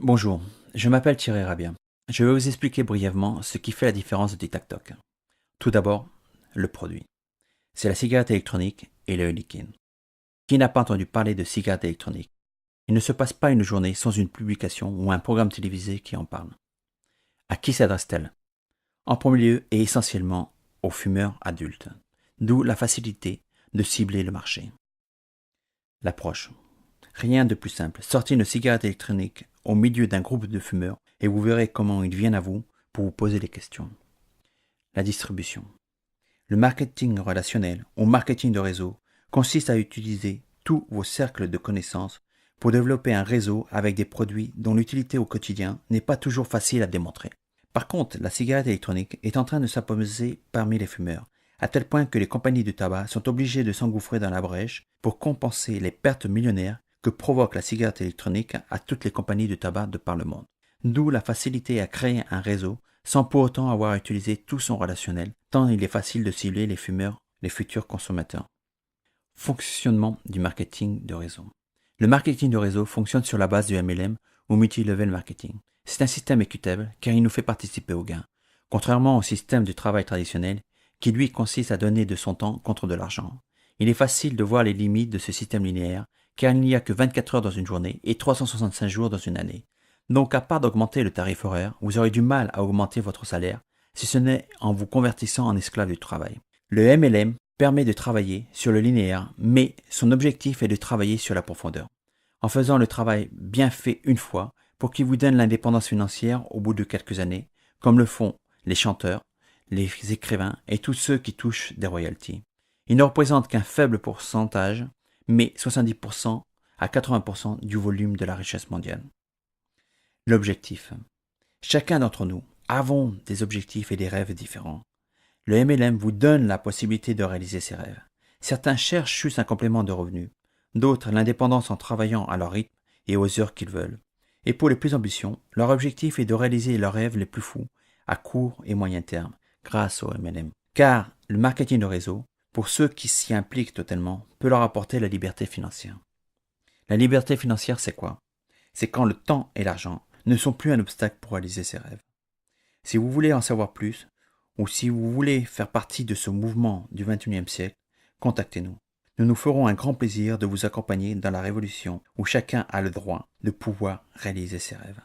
Bonjour, je m'appelle Thierry Rabia. Je vais vous expliquer brièvement ce qui fait la différence de TikTok. Tout d'abord, le produit. C'est la cigarette électronique et le liquide. Qui n'a pas entendu parler de cigarette électronique? Il ne se passe pas une journée sans une publication ou un programme télévisé qui en parle. À qui s'adresse-t-elle? En premier lieu et essentiellement aux fumeurs adultes, d'où la facilité de cibler le marché. L'approche. Rien de plus simple. Sortez une cigarette électronique au milieu d'un groupe de fumeurs et vous verrez comment ils viennent à vous pour vous poser des questions. La distribution. Le marketing relationnel ou marketing de réseau consiste à utiliser tous vos cercles de connaissances pour développer un réseau avec des produits dont l'utilité au quotidien n'est pas toujours facile à démontrer. Par contre, la cigarette électronique est en train de s'imposer parmi les fumeurs, à tel point que les compagnies de tabac sont obligées de s'engouffrer dans la brèche pour compenser les pertes millionnaires que provoque la cigarette électronique à toutes les compagnies de tabac de par le monde. D'où la facilité à créer un réseau sans pour autant avoir utilisé tout son relationnel, tant il est facile de cibler les fumeurs, les futurs consommateurs. Fonctionnement du marketing de réseau. Le marketing de réseau fonctionne sur la base du MLM ou multi-level marketing. C'est un système équitable car il nous fait participer au gain, contrairement au système du travail traditionnel qui lui consiste à donner de son temps contre de l'argent. Il est facile de voir les limites de ce système linéaire car il n'y a que 24 heures dans une journée et 365 jours dans une année. Donc à part d'augmenter le tarif horaire, vous aurez du mal à augmenter votre salaire si ce n'est en vous convertissant en esclave du travail. Le MLM permet de travailler sur le linéaire, mais son objectif est de travailler sur la profondeur, en faisant le travail bien fait une fois pour qu'il vous donne l'indépendance financière au bout de quelques années, comme le font les chanteurs, les écrivains et tous ceux qui touchent des royalties. Il ne représente qu'un faible pourcentage, mais 70% à 80% du volume de la richesse mondiale. L'objectif. Chacun d'entre nous avons des objectifs et des rêves différents. Le MLM vous donne la possibilité de réaliser ses rêves. Certains cherchent juste un complément de revenus, d'autres l'indépendance en travaillant à leur rythme et aux heures qu'ils veulent. Et pour les plus ambitieux, leur objectif est de réaliser leurs rêves les plus fous à court et moyen terme grâce au MLM. Car le marketing de réseau, pour ceux qui s'y impliquent totalement, peut leur apporter la liberté financière. La liberté financière, c'est quoi? C'est quand le temps et l'argent ne sont plus un obstacle pour réaliser ses rêves. Si vous voulez en savoir plus, ou si vous voulez faire partie de ce mouvement du XXIe siècle, contactez-nous. Nous nous ferons un grand plaisir de vous accompagner dans la révolution où chacun a le droit de pouvoir réaliser ses rêves.